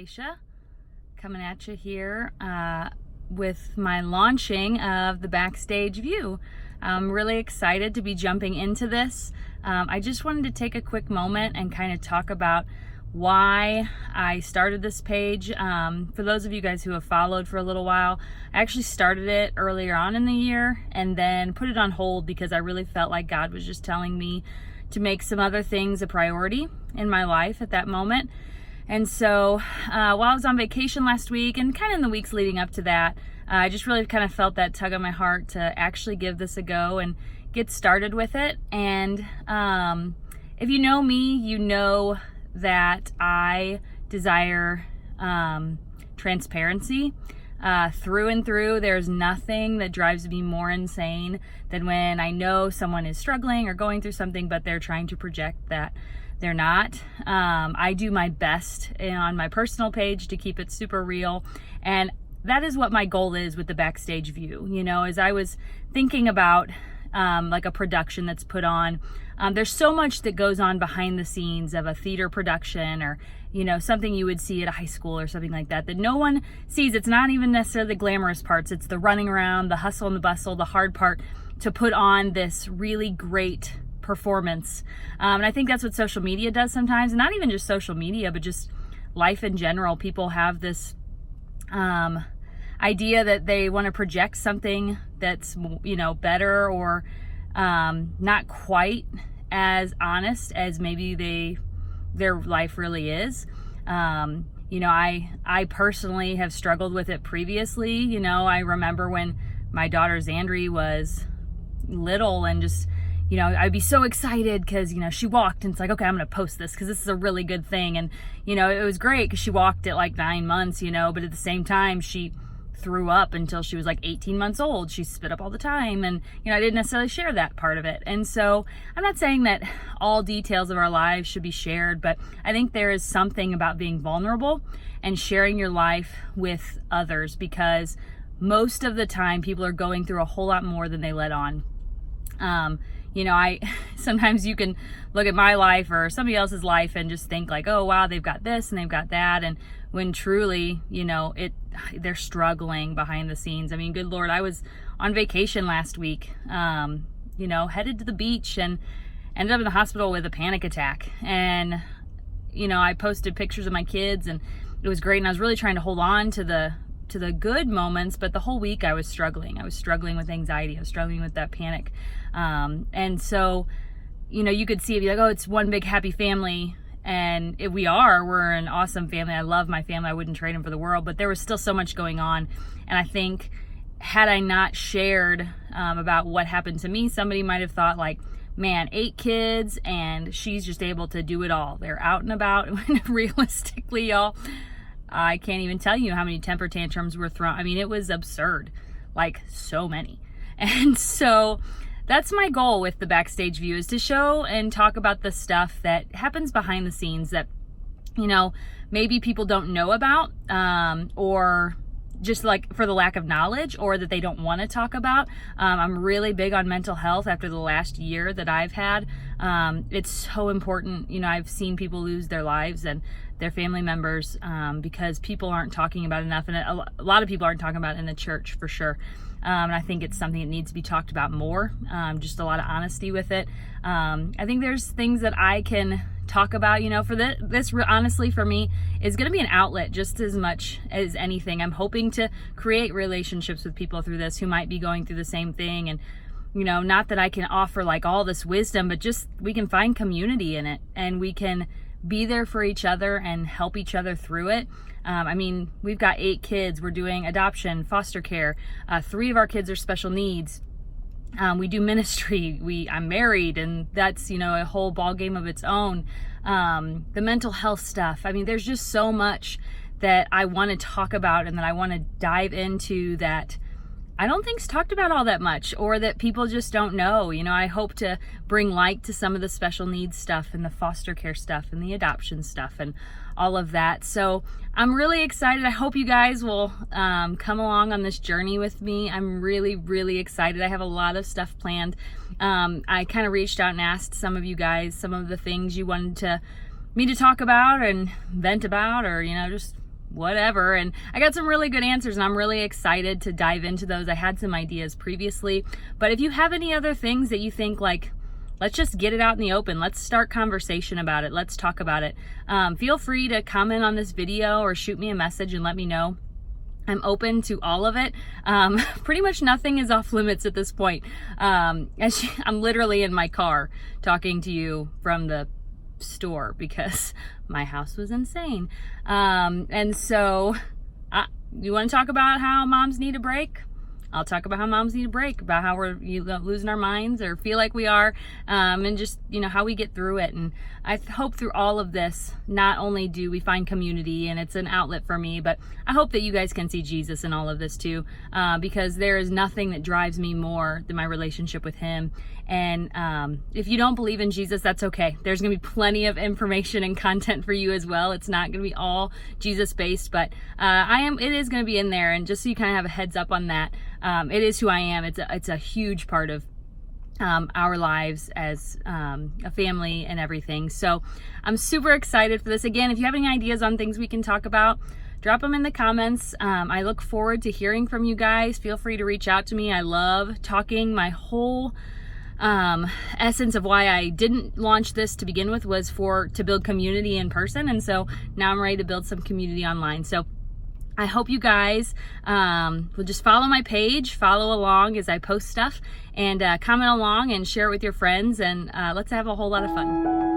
Stacia, coming at you here with my launching of the Backstage View. I'm really excited to be jumping into this. I just wanted to take a quick moment and kind of talk about why I started this page. For those of you guys who have followed for a little while, I actually started it earlier on in the year and then put it on hold because I really felt like God was just telling me to make some other things a priority in my life at that moment. And so while I was on vacation last week and kind of in the weeks leading up to that, I just really kind of felt that tug on my heart to actually give this a go and get started with it. And if you know me, you know that I desire transparency through and through. There's nothing that drives me more insane than when I know someone is struggling or going through something, but they're trying to project that they're not. I do my best on my personal page to keep it super real. And that is what my goal is with the Backstage View. You know, as I was thinking about like a production that's put on, there's so much that goes on behind the scenes of a theater production, or you know, something you would see at a high school or something like that no one sees. It's not even necessarily the glamorous parts. It's the running around, the hustle and the bustle, the hard part to put on this really great performance. And I think that's what social media does sometimes. And not even just social media, but just life in general. People have this idea that they want to project something that's, you know, better or not quite as honest as maybe their life really is. You know, I personally have struggled with it previously. You know, I remember when my daughter Xandri was little and just, you know, I'd be so excited because, you know, she walked and it's like, okay, I'm going to post this because this is a really good thing. And, you know, it was great because she walked at like 9 months, you know, but at the same time, she threw up until she was like 18 months old. She spit up all the time. And, you know, I didn't necessarily share that part of it. And so I'm not saying that all details of our lives should be shared, but I think there is something about being vulnerable and sharing your life with others, because most of the time people are going through a whole lot more than they let on. You know, sometimes you can look at my life or somebody else's life and just think like, oh wow, they've got this and they've got that. And when truly, you know, they're struggling behind the scenes. I mean, good Lord, I was on vacation last week, you know, headed to the beach and ended up in the hospital with a panic attack. And, you know, I posted pictures of my kids and it was great. And I was really trying to hold on to the good moments, but the whole week I was struggling. I was struggling with anxiety. I was struggling with that panic. And so, you know, you could see it be like, oh, it's one big happy family. And we're an awesome family. I love my family. I wouldn't trade them for the world, but there was still so much going on. And I think had I not shared about what happened to me, somebody might have thought like, man, 8 kids and she's just able to do it all. They're out and about. Realistically, y'all, I can't even tell you how many temper tantrums were thrown. I mean, it was absurd, like so many. And so that's my goal with the Backstage View, is to show and talk about the stuff that happens behind the scenes that, you know, maybe people don't know about, or just like for the lack of knowledge, or that they don't want to talk about. I'm really big on mental health after the last year that I've had. It's so important. You know, I've seen people lose their lives and their family members because people aren't talking about enough. And a lot of people aren't talking about it in the church for sure. And I think it's something that needs to be talked about more, just a lot of honesty with it. I think there's things that I can talk about, you know, for this honestly for me is going to be an outlet just as much as anything. I'm hoping to create relationships with people through this who might be going through the same thing. And, you know, not that I can offer like all this wisdom, but just we can find community in it and we can be there for each other and help each other through it. I mean, we've got 8 kids. We're doing adoption, foster care. 3 of our kids are special needs. We do ministry. I'm married, and that's, you know, a whole ball game of its own. The mental health stuff. I mean, there's just so much that I want to talk about and that I want to dive into that I don't think's talked about all that much, or that people just don't know. You know, I hope to bring light to some of the special needs stuff and the foster care stuff and the adoption stuff and all of that. So I'm really excited. I hope you guys will come along on this journey with me. I'm really, really excited. I have a lot of stuff planned. I kind of reached out and asked some of you guys some of the things you wanted me to talk about and vent about, or, you know, just whatever. And I got some really good answers, and I'm really excited to dive into those. I had some ideas previously, but if you have any other things that you think like, let's just get it out in the open, let's start conversation about it, let's talk about it, feel free to comment on this video or shoot me a message and let me know. I'm open to all of it. Pretty much nothing is off limits at this point. I'm literally in my car talking to you from the store because my house was insane. And so you want to talk about how moms need a break? I'll talk about how moms need a break, about how we're losing our minds or feel like we are, and just, how we get through it. And I hope through all of this, not only do we find community and it's an outlet for me, but I hope that you guys can see Jesus in all of this too, because there is nothing that drives me more than my relationship with him. And if you don't believe in Jesus, that's okay. There's going to be plenty of information and content for you as well. It's not going to be all Jesus based, but it is going to be in there. And just so you kind of have a heads up on that, it is who I am. It's a huge part of our lives as a family and everything. So I'm super excited for this. Again, if you have any ideas on things we can talk about, drop them in the comments. I look forward to hearing from you guys. Feel free to reach out to me. I love talking. My whole essence of why I didn't launch this to begin with was to build community in person. And so now I'm ready to build some community online. So I hope you guys will just follow my page, follow along as I post stuff, and comment along and share it with your friends, and let's have a whole lot of fun.